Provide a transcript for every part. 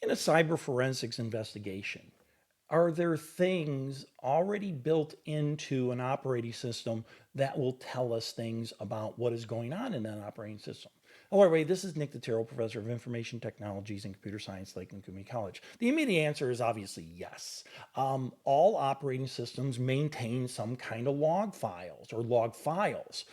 In a cyber forensics investigation, are there things already built into an operating system that will tell us things about what is going on in that operating system? Hello, everybody. This is Nick Totaro, professor of information technologies and computer science, Lakeland Community College. The immediate answer is obviously yes. All operating systems maintain some kind of log files or log files.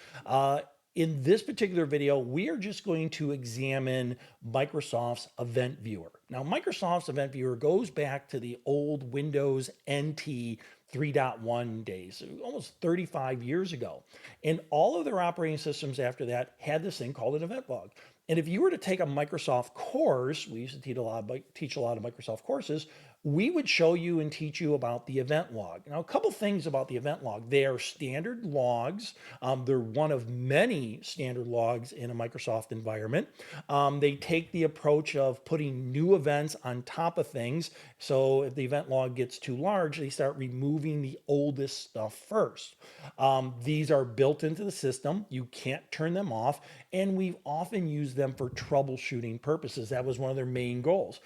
In this particular video, we are just going to examine Microsoft's Event Viewer. Now, Microsoft's Event Viewer goes back to the old Windows NT 3.1 days, almost 35 years ago. And all of their operating systems after that had this thing called an event log. And if you were to take a Microsoft course, we used to teach a lot of Microsoft courses, we would show you and teach you about the event log. Now, a couple things about the event log. They are standard logs. They're one of many standard logs in a Microsoft environment. They take the approach of putting new events on top of things. So if the event log gets too large, they start removing the oldest stuff first. These are built into the system. You can't turn them off. And we've often used them for troubleshooting purposes. That was one of their main goals.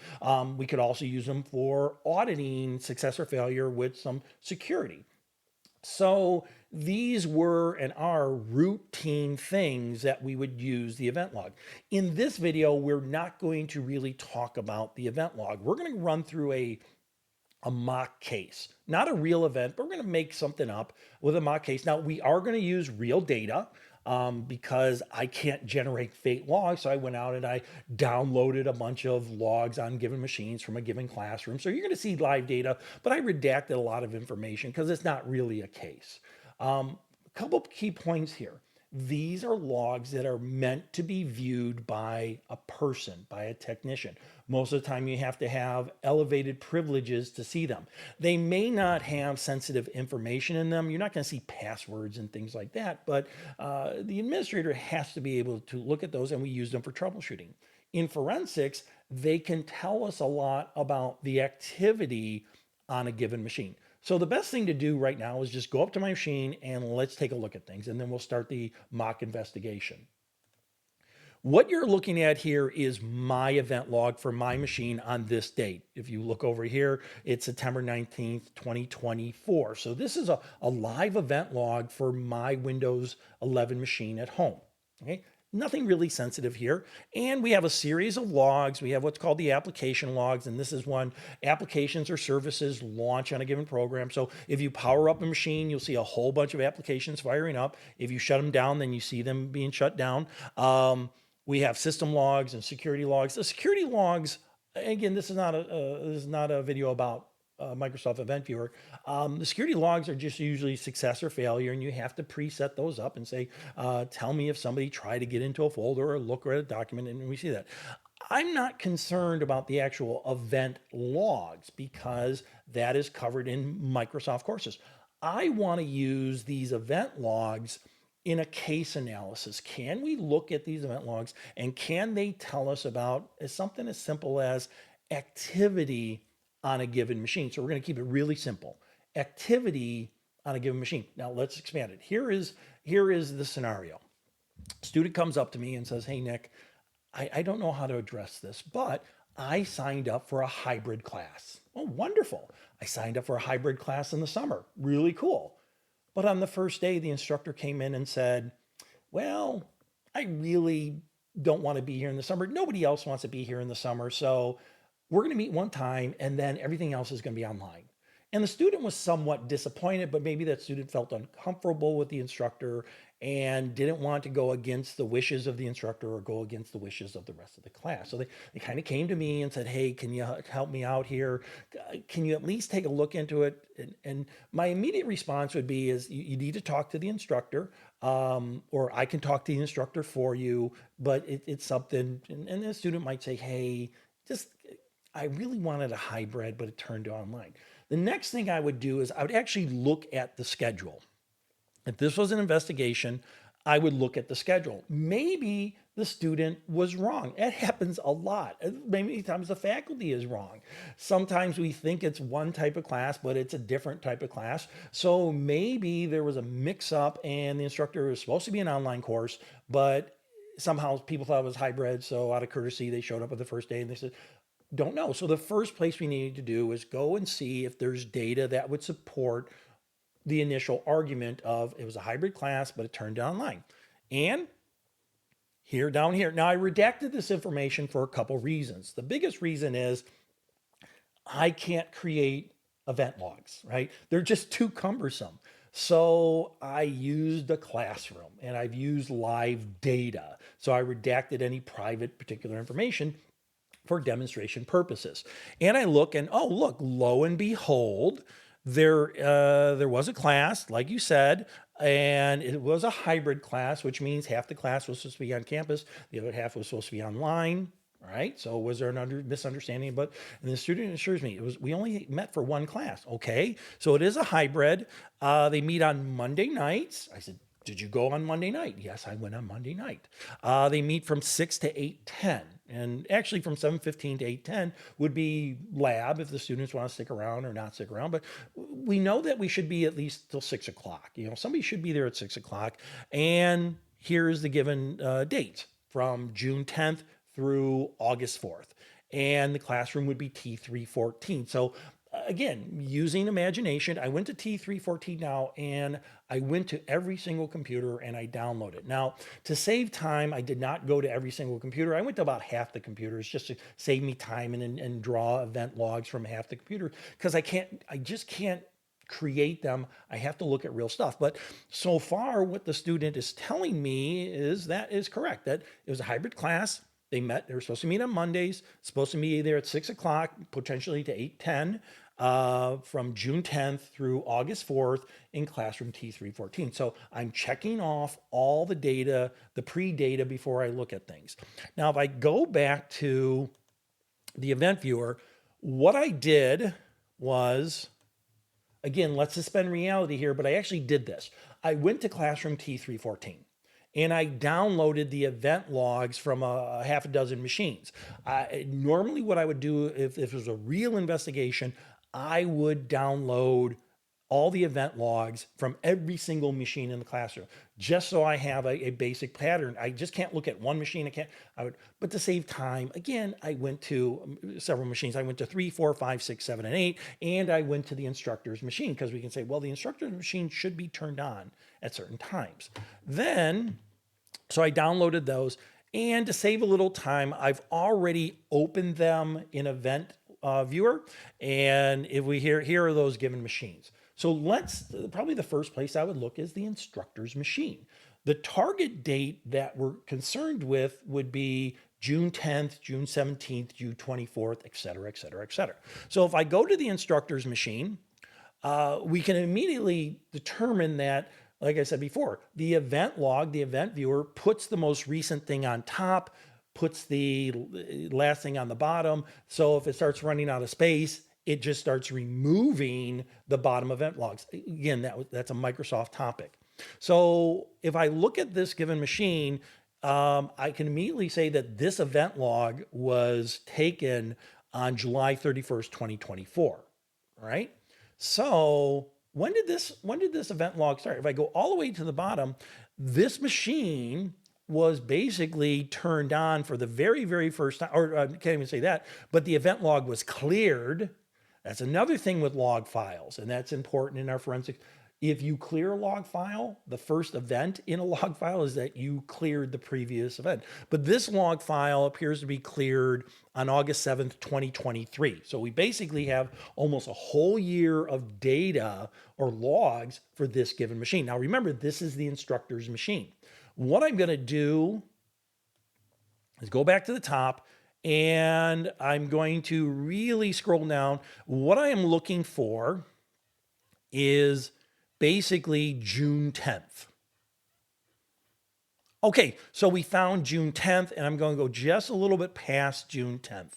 We could also use them for auditing success or failure with some security. So these were and are routine things that we would use the event log. In this video, we're not going to really talk about the event log. We're going to run through a mock case, not a real event, but we're going to make something up with a mock case. Now, we are going to use real data because I can't generate fake logs. So I went out and I downloaded a bunch of logs on given machines from a given classroom. So you're going to see live data, but I redacted a lot of information because it's not really a case. A couple of key points here. These are logs that are meant to be viewed by a person, by a technician. Most of the time, you have to have elevated privileges to see them. They may not have sensitive information in them. You're not going to see passwords and things like that, but the administrator has to be able to look at those, and we use them for troubleshooting. In forensics, they can tell us a lot about the activity on a given machine. So the best thing to do right now is just go up to my machine and let's take a look at things, and then we'll start the mock investigation. What you're looking at here is my event log for my machine on this date. If you look over here, it's September 19th, 2024. So this is a live event log for my Windows 11 machine at home. Okay. Nothing really sensitive here. And we have a series of logs. We have what's called the application logs, and this is when applications or services launch on a given program. So if you power up a machine, you'll see a whole bunch of applications firing up. If you shut them down, then you see them being shut down. We have system logs and security logs. The security logs, again, this is not a video about Microsoft Event Viewer. The security logs are just usually success or failure, and you have to preset those up and say, tell me if somebody tried to get into a folder or look at a document, and we see that. I'm not concerned about the actual event logs because that is covered in Microsoft courses. I want to use these event logs in a case analysis. Can we look at these event logs and can they tell us about something as simple as activity on a given machine? So we're going to keep it really simple. Activity on a given machine. Now let's expand it. Here is the scenario. Student comes up to me and says, hey, Nick, I don't know how to address this, but I signed up for a hybrid class. Oh, wonderful. I signed up for a hybrid class in the summer. Really cool. But on the first day, the instructor came in and said, well, I really don't want to be here in the summer. Nobody else wants to be here in the summer. So we're going to meet one time and then everything else is going to be online. And the student was somewhat disappointed, but maybe that student felt uncomfortable with the instructor and didn't want to go against the wishes of the instructor or go against the wishes of the rest of the class. So they kind of came to me and said, hey, can you help me out here? Can you at least take a look into it? And my immediate response would be is you need to talk to the instructor, or I can talk to the instructor for you, but it's something, and the student might say, hey, I really wanted a hybrid, but it turned to online. The next thing I would do is I would actually look at the schedule. If this was an investigation, I would look at the schedule. Maybe the student was wrong. It happens a lot. Many times the faculty is wrong. Sometimes we think it's one type of class, but it's a different type of class. So maybe there was a mix up and the instructor was supposed to be an online course, but somehow people thought it was hybrid. So out of courtesy, they showed up on the first day and they said, Don't know. So the first place we needed to do is go and see if there's data that would support the initial argument of it was a hybrid class, but it turned online. And here, down here. Now, I redacted this information for a couple reasons. The biggest reason is I can't create event logs, right? They're just too cumbersome. So I used a classroom and I've used live data. So I redacted any private particular information for demonstration purposes. And I look and, oh, look, lo and behold, there was a class, like you said, and it was a hybrid class, which means half the class was supposed to be on campus, the other half was supposed to be online. All right. So was there an misunderstanding? But and the student assures me we only met for one class. Okay. So it is a hybrid. They meet on Monday nights. I said, did you go on Monday night? Yes, I went on Monday night. They meet from 6 to 8:10. And actually from 7:15 to 8:10 would be lab if the students want to stick around or not stick around. But we know that we should be at least till 6 o'clock. Somebody should be there at 6 o'clock. And here's the given dates from June 10th through August 4th. And the classroom would be T314. So again, using imagination, I went to T314 now and I went to every single computer and I downloaded. Now, to save time, I did not go to every single computer. I went to about half the computers just to save me time and draw event logs from half the computer because I just can't create them. I have to look at real stuff. But so far, what the student is telling me is that is correct, that it was a hybrid class. They were supposed to meet on Mondays, supposed to meet there at 6 o'clock, potentially to 8:10, from June 10th through August 4th in classroom T314. So I'm checking off all the data, the pre-data before I look at things. Now, if I go back to the event viewer, what I did was, again, let's suspend reality here, but I actually did this. I went to classroom T314 and I downloaded the event logs from a half a dozen machines. Normally what I would do if it was a real investigation, I would download all the event logs from every single machine in the classroom, just so I have a basic pattern. I just can't look at one machine. But to save time, again, I went to several machines. I went to 3, 4, 5, 6, 7, and 8, and I went to the instructor's machine because we can say, well, the instructor's machine should be turned on at certain times. So I downloaded those, and to save a little time, I've already opened them in Event Viewer, and if we here are those given machines. So probably the first place I would look is the instructor's machine. The target date that we're concerned with would be June 10th, June 17th, June 24th, et cetera, et cetera, et cetera. So if I go to the instructor's machine, we can immediately determine that, like I said before, the event log, the event viewer puts the most recent thing on top, puts the last thing on the bottom. So if it starts running out of space, it just starts removing the bottom event logs. Again, that's a Microsoft topic. So if I look at this given machine, I can immediately say that this event log was taken on July 31st, 2024, right? So when did this event log start? If I go all the way to the bottom, this machine was basically turned on for the very, very first time, or I can't even say that, but the event log was cleared. That's another thing with log files, and that's important in our forensics. If you clear a log file, the first event in a log file is that you cleared the previous event. But this log file appears to be cleared on August 7th, 2023. So we basically have almost a whole year of data or logs for this given machine. Now remember, this is the instructor's machine. What I'm going to do is go back to the top, and I'm going to really scroll down. What I am looking for is basically June 10th. Okay, so we found June 10th, and I'm going to go just a little bit past June 10th.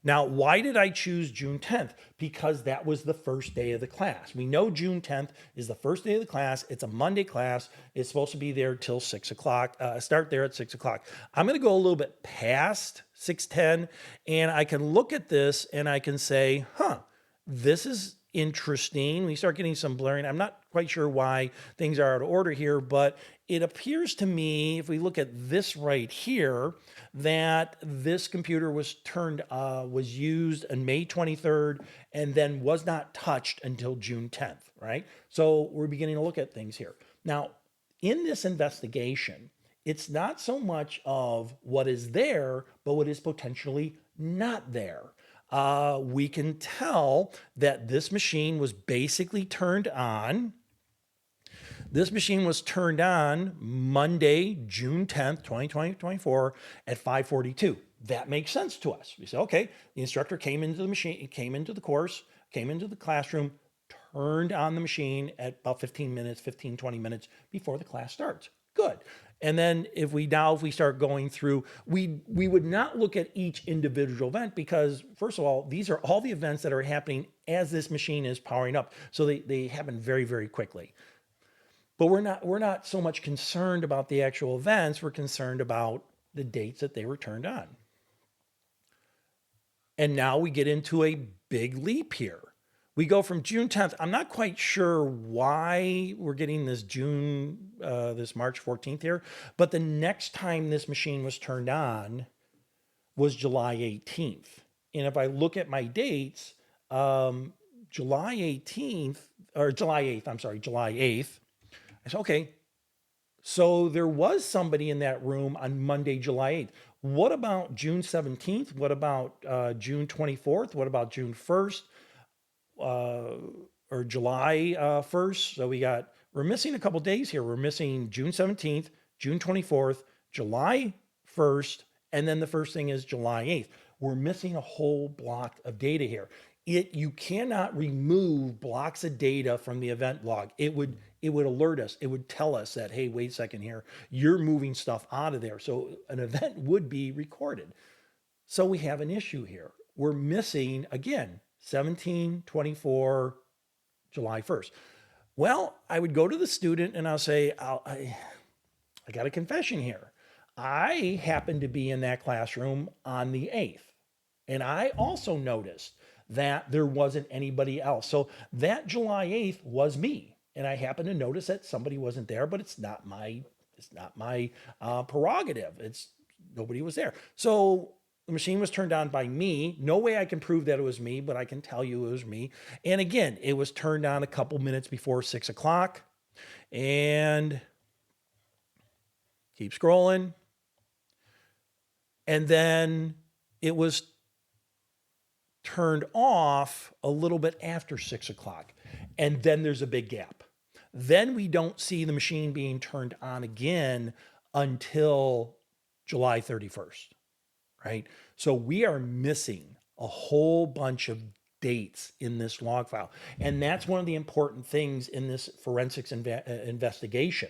Now, why did I choose June 10th? Because that was the first day of the class. We know June 10th is the first day of the class. It's a Monday class. It's supposed to be there till 6 o'clock, start there at 6 o'clock. I'm going to go a little bit past 6:10, and I can look at this and I can say, this is interesting. We start getting some blurring. I'm not quite sure why things are out of order here, but it appears to me, if we look at this right here, that this computer was used on May 23rd and then was not touched until June 10th, right? So we're beginning to look at things here. Now, in this investigation, it's not so much of what is there, but what is potentially not there. We can tell that this machine was basically turned on. This machine was turned on Monday, June 10th, 2024 at 5:42. That makes sense to us. We say, okay, the instructor came into the machine, came into the course, came into the classroom, turned on the machine at about 15 minutes, 15, 20 minutes before the class starts. Good. And then if we start going through, we would not look at each individual event because, first of all, these are all the events that are happening as this machine is powering up. So they happen very, very quickly. But we're not so much concerned about the actual events. We're concerned about the dates that they were turned on. And now we get into a big leap here. We go from June 10th. I'm not quite sure why we're getting this this March 14th here, but the next time this machine was turned on was July 18th. And if I look at my dates, July 18th, or July 8th, I'm sorry, July 8th, I said, okay, so there was somebody in that room on Monday, July 8th. What about June 17th? What about June 24th? What about June 1st? Or July 1st. So we're missing a couple days here. We're missing June 17th, June 24th, July 1st, and then the first thing is July 8th. We're missing a whole block of data here. You cannot remove blocks of data from the event log. It would alert us. It would tell us that, hey, wait a second here, you're moving stuff out of there. So an event would be recorded. So we have an issue here. We're missing, again, 17, 24, July 1st. Well, I would go to the student and I'll say, I got a confession here. I happened to be in that classroom on the 8th. And I also noticed that there wasn't anybody else. So that July 8th was me. And I happened to notice that somebody wasn't there, but it's not my prerogative. Nobody was there. So the machine was turned on by me. No way I can prove that it was me, but I can tell you it was me. And again, it was turned on a couple minutes before 6 o'clock. And keep scrolling. And then it was turned off a little bit after 6 o'clock. And then there's a big gap. Then we don't see the machine being turned on again until July 31st. Right? So we are missing a whole bunch of dates in this log file. And that's one of the important things in this forensics investigation.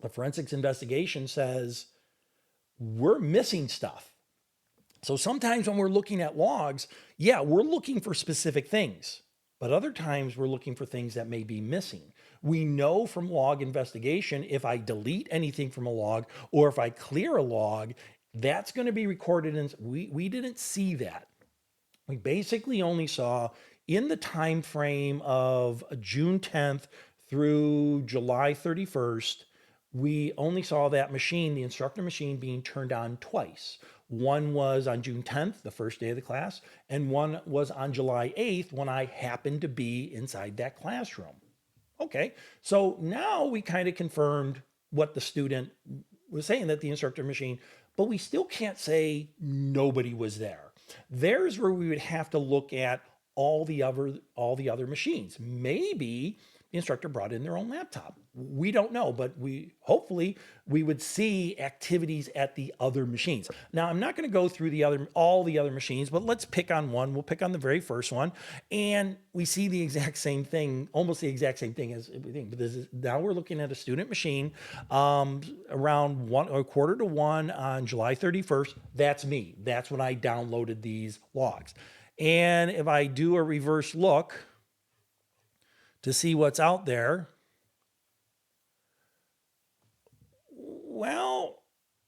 The forensics investigation says we're missing stuff. So sometimes when we're looking at logs, yeah, we're looking for specific things, but other times we're looking for things that may be missing. We know from log investigation, if I delete anything from a log or if I clear a log, that's going to be recorded. And we didn't see that. We basically only saw in the time frame of June 10th through July 31st, we only saw that machine, the instructor machine, being turned on twice. One was on June 10th, the first day of the class, and one was on July 8th when I happened to be inside that classroom. Okay, so now we kind of confirmed what the student was saying, that the instructor machine, but we still can't say nobody was there. There's where we would have to look at all the other machines. Maybe the instructor brought in their own laptop. We don't know, but hopefully we would see activities at the other machines. Now, I'm not going to go through all the other machines, but let's pick on one. We'll pick on the very first one, and we see the exact same thing, almost the exact same thing as everything. But now we're looking at a student machine around 1:45 on July 31st. That's me. That's when I downloaded these logs. And if I do a reverse look to see what's out there, well,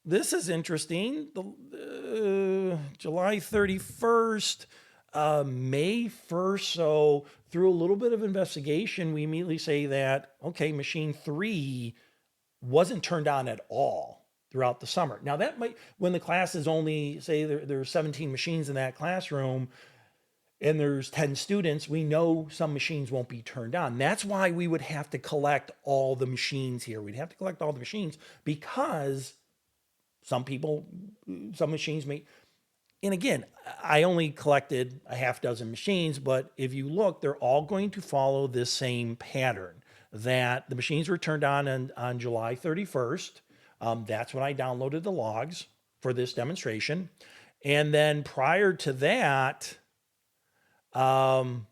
this is interesting. The July 31st, May 1st. So through a little bit of investigation, we immediately say that, okay, machine 3 wasn't turned on at all throughout the summer. Now that might, when the class is only, say there's 17 machines in that classroom and there's 10 students, we know some machines won't be turned on. That's why we would have to collect all the machines here. We'd have to collect all the machines because some people, some machines may, and again, I only collected a half dozen machines, but if you look, they're all going to follow this same pattern that the machines were turned on July 31st. That's when I downloaded the logs for this demonstration. And then prior to that, um,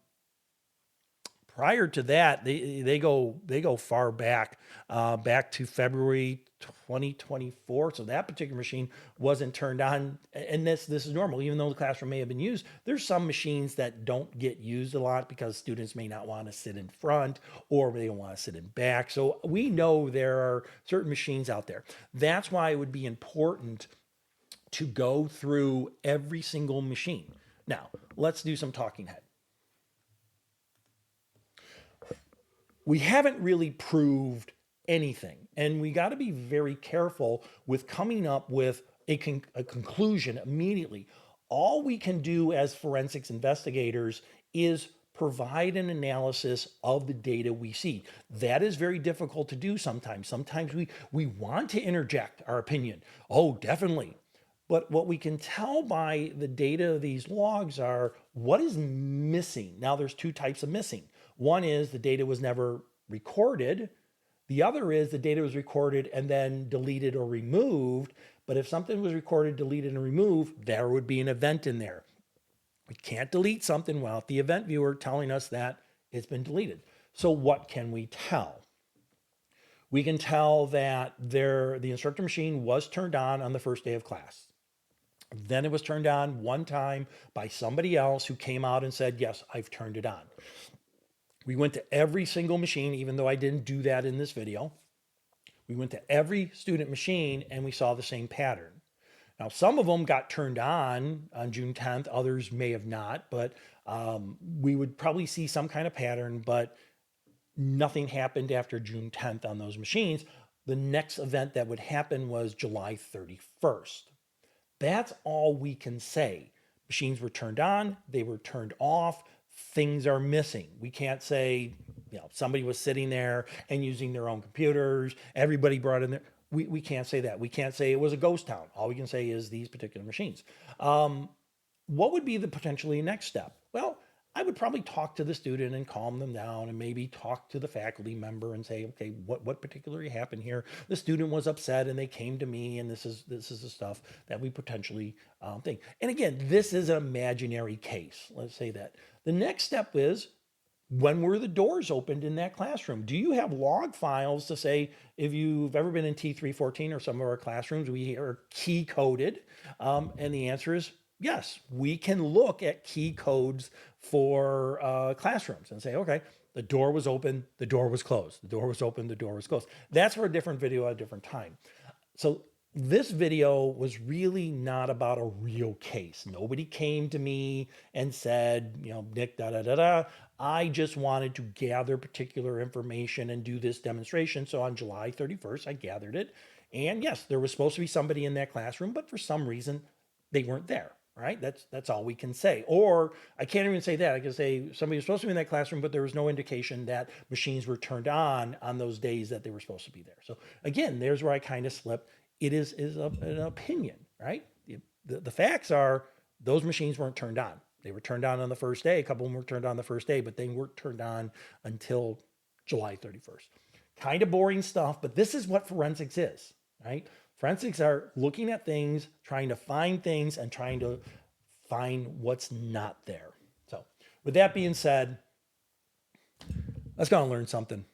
they go far back, back to February 2024. So that particular machine wasn't turned on, and this is normal. Even though the classroom may have been used, there's some machines that don't get used a lot because students may not want to sit in front or they don't want to sit in back. So we know there are certain machines out there. That's why it would be important to go through every single machine. Now, let's do some talking head. We haven't really proved anything. And we got to be very careful with coming up with a conclusion immediately. All we can do as forensics investigators is provide an analysis of the data we see. That is very difficult to do sometimes. Sometimes we want to interject our opinion. Oh, definitely. But what we can tell by the data of these logs are what is missing. Now, there's two types of missing. One is the data was never recorded. The other is the data was recorded and then deleted or removed. But if something was recorded, deleted, and removed, there would be an event in there. We can't delete something without the event viewer telling us that it's been deleted. So what can we tell? We can tell that the instructor machine was turned on the first day of class. Then it was turned on one time by somebody else who came out and said, yes, I've turned it on. We went to every single machine, even though I didn't do that in this video. We went to every student machine and we saw the same pattern. Now, some of them got turned on June 10th. Others may have not, but we would probably see some kind of pattern, but nothing happened after June 10th on those machines. The next event that would happen was July 31st. That's all we can say. Machines were turned on, they were turned off, things are missing. We can't say, somebody was sitting there and using their own computers, everybody brought in their, we can't say that. We can't say it was a ghost town. All we can say is these particular machines. What would be the potentially next step? Well, I would probably talk to the student and calm them down and maybe talk to the faculty member and say, okay, what particularly happened here? The student was upset and they came to me, and this is the stuff that we potentially think. And again, this is an imaginary case. Let's say that. The next step is, when were the doors opened in that classroom? Do you have log files to say, if you've ever been in T314 or some of our classrooms, we are key coded? And the answer is yes, we can look at key codes for classrooms and say, okay, the door was open, the door was closed, the door was open, the door was closed. That's for a different video at a different time. So this video was really not about a real case. Nobody came to me and said, Nick, da da da da. I just wanted to gather particular information and do this demonstration. So on July 31st, I gathered it. And yes, there was supposed to be somebody in that classroom, but for some reason, they weren't there. Right? That's all we can say. Or I can't even say that. I can say somebody was supposed to be in that classroom, but there was no indication that machines were turned on those days that they were supposed to be there. So again, there's where I kind of slip. It is an opinion, right? The facts are those machines weren't turned on. They were turned on the first day. A couple of them were turned on the first day, but they weren't turned on until July 31st. Kind of boring stuff, but this is what forensics is, right? Forensics are looking at things, trying to find things, and trying to find what's not there. So with that being said, let's go and learn something.